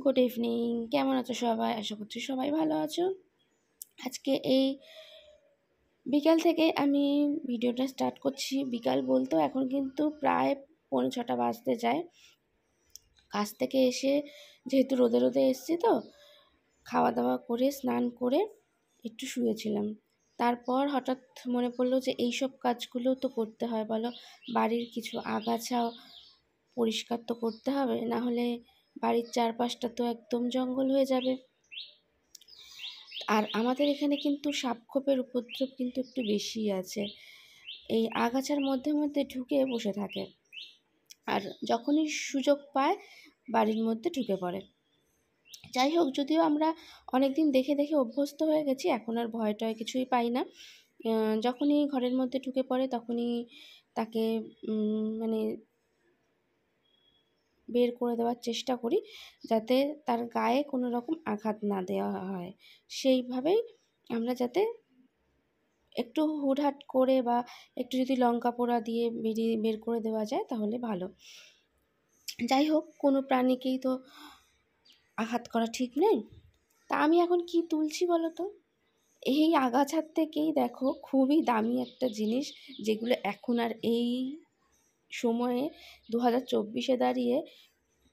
Good evening. কেমন আছো সবাই? আশা করছি সবাই ভালো আছো। আজকে এই বিকাল থেকে আমি ভিডিওটা স্টার্ট করছি। বিকাল বলতেও এখন কিন্তু প্রায় 6:45 বাজতে যায়। কাজ থেকে এসে যেহেতু রোদে রোদে এসেছি, তো খাওয়া দাওয়া করে স্নান করে একটু শুয়েছিলাম। তারপর হঠাৎ মনে পড়লো যে এইসব কাজগুলো তো করতে হয়, বলো। বাড়ির কিছু আগাছা পরিষ্কার তো করতে হবে, না হলে বাড়ির চারপাশটা তো একদম জঙ্গল হয়ে যাবে। আর আমাদের এখানে কিন্তু সাপখোপের উপদ্রব কিন্তু একটু বেশিই আছে। এই আগাছার মধ্যে মধ্যে ঢুকে বসে থাকে, আর যখনই সুযোগ পায় বাড়ির মধ্যে ঢুকে পড়ে। যাই হোক, যদিও আমরা অনেক দিন দেখে দেখে অভ্যস্ত হয়ে গেছি, এখন আর ভয় টয় কিছুই পাই না। যখনই ঘরের মধ্যে ঢুকে পড়ে তখনই তাকে মানে বের করে দেওয়ার চেষ্টা করি, যাতে তার গায়ে কোনো রকম আঘাত না দেওয়া হয়। সেইভাবেই আমরা যাতে একটু হুটহাট করে বা একটু যদি লঙ্কা পোড়া দিয়ে বের করে দেওয়া যায় তাহলে ভালো। যাই হোক, কোনো প্রাণীকেই তো আঘাত করা ঠিক নেই। তা আমি এখন কি তুলছি বলো তো? এই আগাছার থেকেই দেখো খুবই দামি একটা জিনিস, যেগুলো এখন আর এই সময়ে 2024-এ দাঁড়িয়ে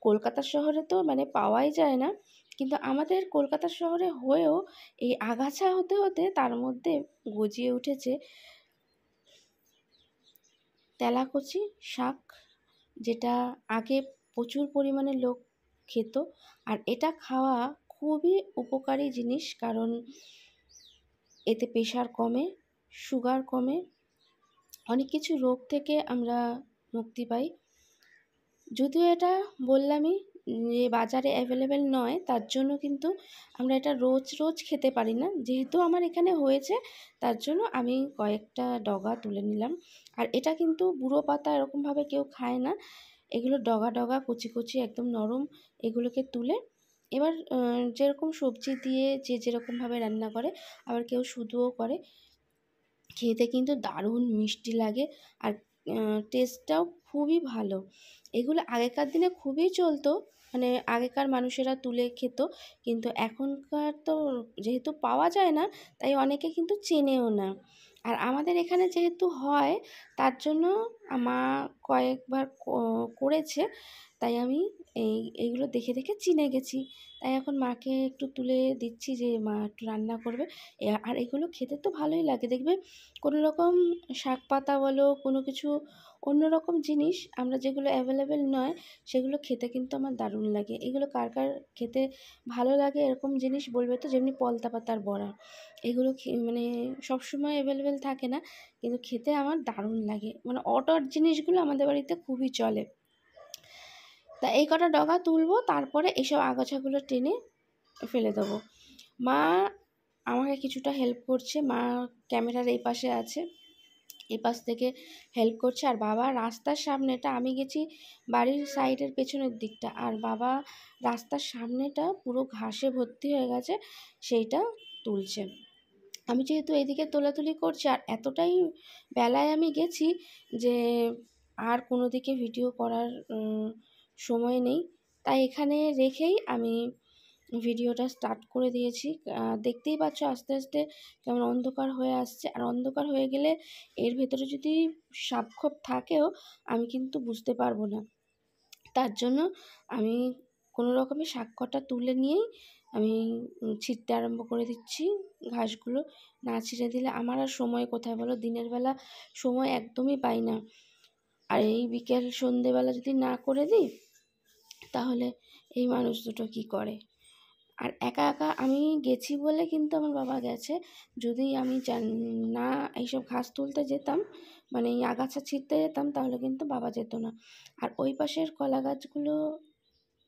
কলকাতা শহরে তো পাওয়াই যায় না, কিন্তু আমাদের কলকাতা শহরে হয়েও এই আগাছা হতে হতে তার মধ্যে গজিয়ে উঠেছে তেলাকুচি শাক, যেটা আগে প্রচুর পরিমাণে লোক খেত। আর এটা খাওয়া খুবই উপকারী জিনিস, কারণ এতে প্রেশার কমে, সুগার কমে, অনেক কিছু রোগ থেকে আমরা মুক্তি পাই। যদিও এটা বললামই যে বাজারে অ্যাভেলেবেল নয়, তার জন্য কিন্তু আমরা এটা রোজ রোজ খেতে পারি না। যেহেতু আমার এখানে হয়েছে, তার জন্য আমি কয়েকটা ডগা তুলে নিলাম। আর এটা কিন্তু বুড়ো পাতা এরকমভাবে কেউ খায় না, এগুলো ডগা ডগা কচি কচি একদম নরম। এগুলোকে তুলে এবার যেরকম সবজি দিয়ে যে যেরকমভাবে রান্না করে, আবার কেউ শুধুও করে, খেতে কিন্তু দারুণ মিষ্টি লাগে। আর টেস্টটাও খুবই ভালো। এগুলো আগেকার দিনে খুবই চলতো, আগেকার মানুষেরা তুলে খেত, কিন্তু এখনকার তো যেহেতু পাওয়া যায় না, তাই অনেকে কিন্তু চেনেও না। আর আমাদের এখানে যেহেতু হয়, তার জন্য মা কয়েকবার করেছে, তাই আমি এইগুলো দেখে দেখে চিনে গেছি। তাই এখন মাকে একটু তুলে দিচ্ছি যে মা একটু রান্না করবে। আর এগুলো খেতে তো ভালোই লাগে, দেখবে কোনো রকম শাক পাতা বলো, কোনো কিছু অন্যরকম জিনিস আমরা যেগুলো অ্যাভেলেবেল নয়, সেগুলো খেতে কিন্তু আমার দারুণ লাগে। এগুলো কার কার খেতে ভালো লাগে এরকম জিনিস বলবে তো। যেমনি পলতা পাতার বড়া, এগুলো সবসময় অ্যাভেলেবেল থাকে না, কিন্তু খেতে আমার দারুণ লাগে। অড অড জিনিসগুলো আমাদের বাড়িতে খুবই চলে। তা এই কটা ডগা তুলবো, তারপরে এইসব আগাছাগুলো টেনে ফেলে দেবো। মা আমাকে কিছুটা হেল্প করছে, মা ক্যামেরার এই পাশে আছে, এই পাশ থেকে হেল্প করছে। আর বাবা রাস্তার সামনেটা, আমি গেছি বাড়ির সাইডের পেছনের দিকটা, আর বাবা রাস্তার সামনেটা পুরো ঘাসে ভর্তি হয়ে গেছে, সেইটা তুলছে। আমি যেহেতু এইদিকে তোলাতুলি করছি, আর এতটাই বেলায় আমি গেছি যে আর কোনো দিকে ভিডিও করার সময় নেই, তাই এখানে রেখেই আমি ভিডিওটা স্টার্ট করে দিয়েছি। দেখতেই পাচ্ছ আস্তে আস্তে কেমন অন্ধকার হয়ে আসছে। আর অন্ধকার হয়ে গেলে এর ভেতরে যদি সাপখোপ থাকেও আমি কিন্তু বুঝতে পারবো না। তার জন্য আমি কোনো রকমের শাক কটা তুলে নিয়েই আমি ছিঁড়তে আরম্ভ করে দিচ্ছি ঘাসগুলো। না ছিঁড়ে দিলে আমার আর সময় কোথায় বলো, দিনের বেলা সময় একদমই পাই না। আর এই বিকেল সন্ধেবেলা যদি না করে দিই, তাহলে এই মানুষ দুটো কী করে। আর একা একা আমি গেছি বলে কিন্তু আমার বাবা গেছে। যদি আমি না এইসব ঘাস তুলতে যেতাম, এই আগাছা ছিঁড়তে যেতাম, তাহলে কিন্তু বাবা যেত না। আর ওই পাশের কলা গাছগুলো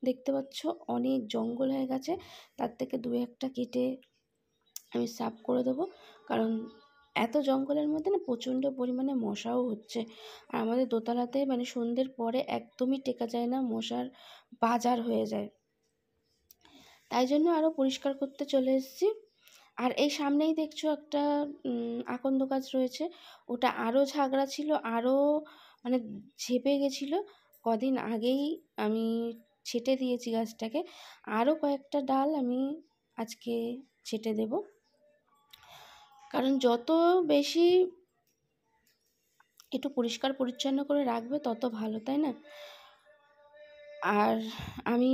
দেখতে পাচ্ছ অনেক জঙ্গল হয়ে গেছে, তার থেকে 2-1টা কেটে আমি সাফ করে দেবো, কারণ এত জঙ্গলের মধ্যে না প্রচণ্ড পরিমাণে মশাও হচ্ছে। আর আমাদের দোতলাতে সন্ধ্যের পরে একদমই টেকা যায় না, মশার বাজার হয়ে যায়। তাই জন্য আরও পরিষ্কার করতে চলে এসেছি। আর এই সামনেই দেখছো একটা আকন্দ গাছ রয়েছে, ওটা আরও ঝাগড়া ছিল, আরও ঝেপে গেছিলো। কদিন আগেই আমি ছেটে দিয়েছি গাছটাকে, আরও কয়েকটা ডাল আমি আজকে ছেটে দেব, কারণ যত বেশি একটু পরিষ্কার পরিচ্ছন্ন করে রাখবে তত ভালো, তাই না? আর আমি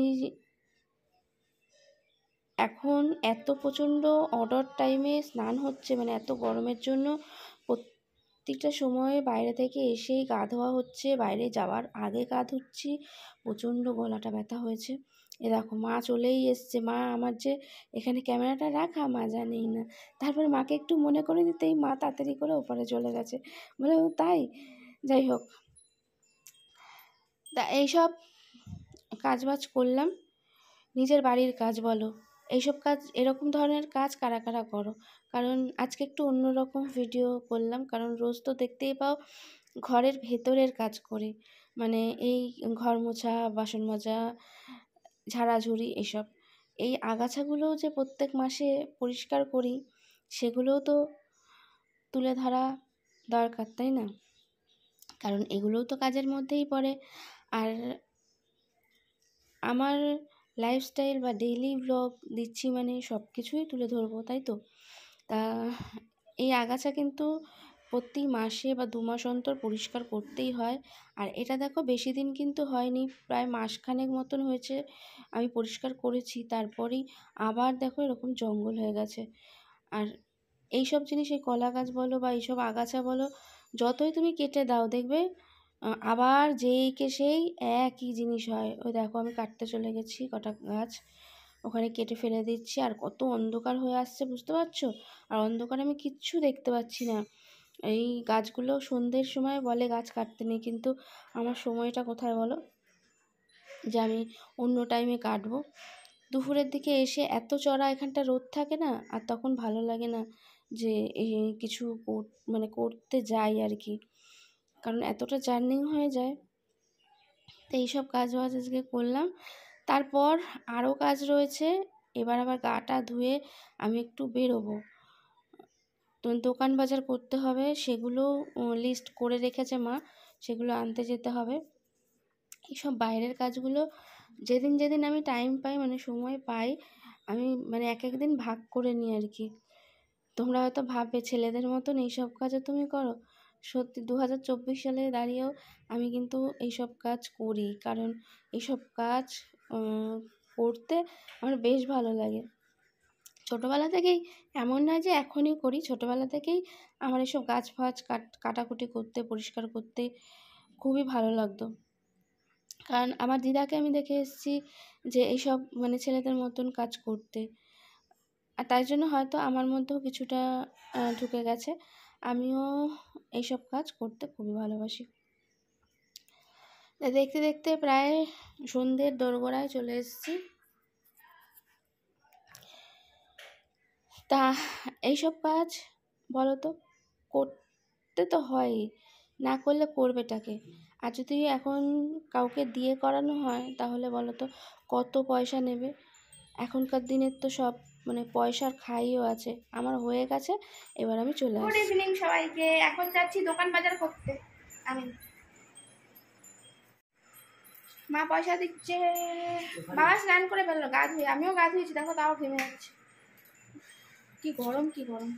এখন এত প্রচণ্ড অডড টাইমে স্নান হচ্ছে, মানে এত গরমের জন্য প্রত্যেকটা সময়ে বাইরে থেকে এসেই গা ধোয়া হচ্ছে, বাইরে যাওয়ার আগে গা ধুচ্ছি, প্রচণ্ড গলাটা ব্যথা হয়েছে। এ দেখো মা চলেই এসছে, মা আমার যে এখানে ক্যামেরাটা রাখা মা জানেই না। তারপরে মাকে একটু মনে করে দিতেই মা তাড়াতাড়ি করে ওপারে চলে গেছে, বলে ও তাই। যাই হোক, তা এইসব কাজবাজ করলাম, নিজের বাড়ির কাজ বলো, এইসব কাজ, এরকম ধরনের কাজ কারা কারা করো? কারণ আজকে একটু অন্যরকম ভিডিও করলাম, কারণ রোজ তো দেখতেই পাও ঘরের ভেতরের কাজ করি, মানে এই ঘর মোছা, বাসন মাজা, ঝাড়াঝুড়ি, এসব। এই আগাছাগুলোও যে প্রত্যেক মাসে পরিষ্কার করি, সেগুলোও তো তুলে ধরা দরকার, তাই না? কারণ এগুলোও তো কাজের মধ্যেই পড়ে। আর আমার লাইফস্টাইল বা ডেইলি ব্লগ দিচ্ছি মানে সব কিছুই তুলে ধরবো, তাই তো? তা এই আগাছা কিন্তু প্রতি মাসে বা 2 মাস অন্তর পরিষ্কার করতেই হয়। আর এটা দেখো বেশি দিন কিন্তু হয়নি, প্রায় মাসখানেক মতন হয়েছে আমি পরিষ্কার করেছি, তারপরেই আবার দেখো এরকম জঙ্গল হয়ে গেছে। আর এইসব জিনিস, এই কলা গাছ বলো বা এইসব আগাছা বলো, যতই তুমি কেটে দাও দেখবে আবার যেই কে সেই একই জিনিস হয়। ওই দেখো আমি কাটতে চলে গেছি কটা গাছ, ওখানে কেটে ফেলে দিচ্ছি, আর কত অন্ধকার হয়ে আসছে বুঝতে পারছো? আর অন্ধকারে আমি কিচ্ছু দেখতে পাচ্ছি না। এই গাছগুলো সন্ধ্যের সময় বলে গাছ কাটতে নেই, কিন্তু আমার সময়টা কোথায় বলো যে আমি অন্য টাইমে কাটবো? দুপুরের দিকে এসে এত চড়া এখানটা রোদ থাকে না, আর তখন ভালো লাগে না যে কিছু মানে করতে যাই আর কি, কারণ এতটা জার্নি হয়ে যায়। তো এইসব কাজ বাজ আজকে করলাম। তারপর আরও কাজ রয়েছে, এবার আবার গাটা ধুয়ে আমি একটু বেরোবো, তো দোকান বাজার করতে হবে, সেগুলো লিস্ট করে রেখেছে মা, সেগুলো আনতে যেতে হবে। এইসব বাইরের কাজগুলো যেদিন যেদিন আমি টাইম পাই, মানে সময় পাই, আমি মানে এক এক দিন ভাগ করে নিই আর কি। তোমরা হয়তো ভাববে ছেলেদের মতন এইসব কাজও তুমি করো, সত্যি 2024 সালে দাঁড়িয়েও আমি কিন্তু এইসব কাজ করি, কারণ এইসব কাজ করতে আমার বেশ ভালো লাগে। ছোটোবেলা থেকেই, এমন নয় যে এখনই করি, ছোটোবেলা থেকেই আমার এসব গাছ ফাছ কাটাকুটি করতে, পরিষ্কার করতে খুবই ভালো লাগতো। কারণ আমার দিদাকে আমি দেখে এসেছি যে এইসব মানে ছেলেদের মতন কাজ করতে, আর তাই জন্য হয়তো আমার মধ্যেও কিছুটা ঢুকে গেছে, আমিও এইসব কাজ করতে খুবই ভালোবাসি। দেখতে দেখতে প্রায় সন্ধ্যের দোরগোড়ায় চলে এসেছি। তা এইসব কাজ বলো তো করতে তো হয়ই, না করলে করবেটাকে? আর যদি এখন কাউকে দিয়ে করানো হয় তাহলে বলো তো কত পয়সা নেবে? এখনকার দিনের তো সব মানে পয়সার খাইও আছে। আমার হয়ে গেছে, এবার আমি চলে আসছি। গুড ইভিনিং সবাইকে, এখন যাচ্ছি দোকান বাজার করতে। আমি মা পয়সা দিচ্ছে, বাবা স্নান করে ফেললো গা ধুয়ে, আমিও গা ধুয়েছি দেখো, তাও ঘেমে যাচ্ছে। কি গরম, কি গরম।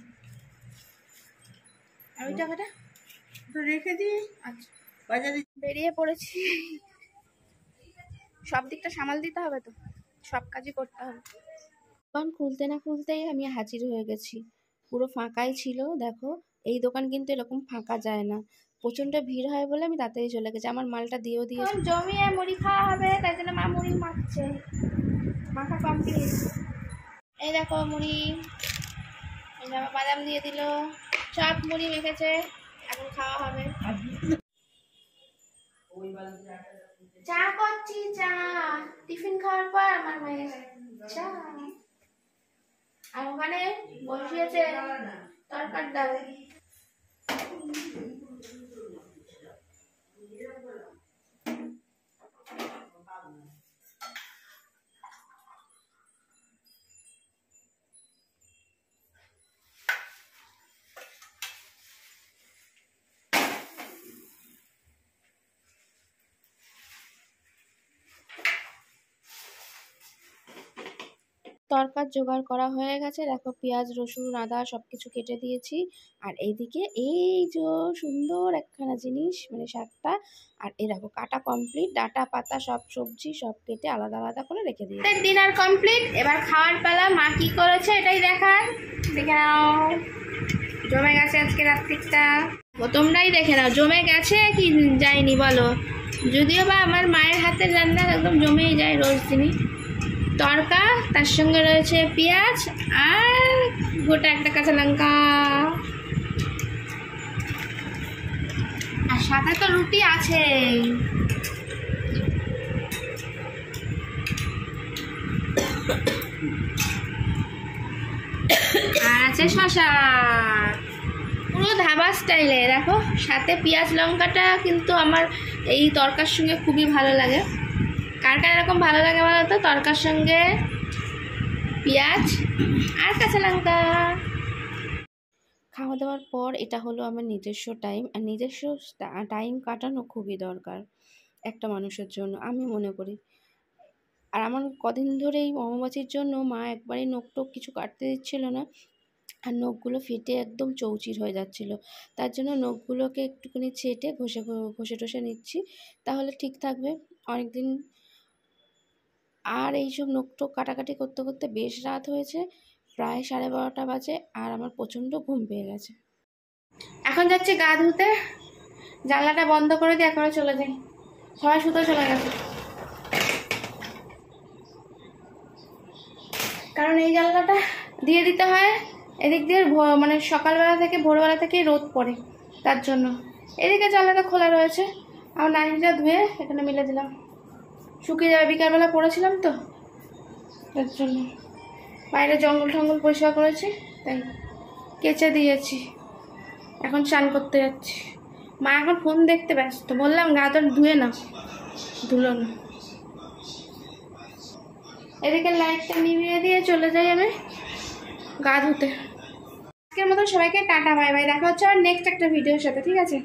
আর ওই টাকাটা রেখে দিই। আচ্ছা, বাজারে বেরিয়ে পড়েছি, সব দিকটা সামাল দিতে হবে তো, সব কাজই করতে হবে। দোকান খুলতে না খুলতেই আমি হাজির হয়ে গেছি, পুরো ফাঁকাই ছিল দেখো। এই দোকান কিন্তু এরকম ফাঁকা যায় না, প্রচণ্ড ভিড় হয় বলে আমি তাড়াতাড়ি চলে গেছি। আমার মালটা দিয়েও জমিয়ে মুড়ি খাওয়া হবে, তাই জন্য মা মুড়ি মাখছে, মাখা কমপ্লিট। এই দেখো মুড়ি, এই দেখো বাদাম দিয়ে দিল, সব মুড়ি মেখেছে, এখন খাওয়া হবে। চা করছি, চা টিফিন খাওয়ার পর আমার মায়ের চা, আর ওখানে বসিয়েছে তরকার ডাল। তরকার জোগাড় করা হয়ে গেছে, দেখো পেঁয়াজ রসুন আদা সব কিছু কেটে দিয়েছি। আর এইদিকে এই যে সুন্দর একখানা জিনিস মানে শাকটা, আর এই দেখো কাটা কমপ্লিট, ডাটা পাতা সব সবজি সব কেটে আলাদা আলাদা করে রেখে দিয়েছি। ডিনার কমপ্লিট, এবার খাওয়ার পালা। মা কি করেছে এটাই দেখার, দেখে নাও। জমে গেছে আজকে রাত্রিটা, তোমরাই দেখে নাও জমে গেছে কি যায়নি বলো। যদিও বা আমার মায়ের হাতের রান্না একদম জমেই যায় রোজ দিনই। তরকা, তার সঙ্গে রয়েছে পেঁয়াজ আর গোটা একটা কাঁচা লঙ্কা, আর সাথে তো রুটি আছে। আর আছে শসা, পুরো ধাবা স্টাইলে। দেখো সাথে পেঁয়াজ লঙ্কাটা কিন্তু আমার এই তরকার সঙ্গে খুবই ভালো লাগে। কার কার এরকম ভালো লাগে বলো তো, তরকার সঙ্গে পেঁয়াজ আর কাঁচা লঙ্কা। খাওয়া দাওয়ার পর এটা হলো আমার নিজস্ব টাইম, আর নিজস্ব টাইম কাটানো খুবই দরকার একটা মানুষের জন্য আমি মনে করি। আর আমার কদিন ধরে এই অমাবাসীর জন্য মা একবারই নখ টোক কিছু কাটতে দিচ্ছিল না, আর নখগুলো ফেটে একদম চৌচির হয়ে যাচ্ছিল। তার জন্য নখগুলোকে একটুখানি ছেটে ঘষে টষে নিচ্ছি, তাহলে ঠিক থাকবে অনেক দিন। আর এইসব নখ টোক কাটাকাটি করতে করতে বেশ রাত হয়েছে, প্রায় 12:30 বাজে, আর আমার প্রচণ্ড ঘুম পেয়ে গেছে। এখন যাচ্ছি গা ধুতে, জানলাটা বন্ধ করে দিয়ে এখনো চলে যাই, সবাই শুতে চলে গেছে। কারণ এই জানলাটা দিয়ে দিতে হয়, এদিক দিয়ে মানে সকালবেলা থেকে ভোরবেলা থেকেই রোদ পড়ে, তার জন্য এদিকে জানলাটা খোলা রয়েছে। আমার নাইটিটা ধুয়ে এখানে মিলে দিলাম, শুকিয়ে যাবে, বিকালবেলা পড়েছিলাম তো তার জন্য। বাইরে জঙ্গল টঙ্গল পরিষ্কার করেছি, তাই কেচে দিয়েছি। এখন স্নান করতে যাচ্ছি। মা এখন ফোন দেখতে ব্যস্ত, বললাম গা তো ধুয়ে না, ধুলো না। এদিকে লাইটটা নিভিয়ে দিয়ে চলে যাই আমি গা ধুতে। আজকের মতো সবাইকে টাটা বাই বাই, দেখা হচ্ছে আবার নেক্সট একটা ভিডিওর সাথে, ঠিক আছে।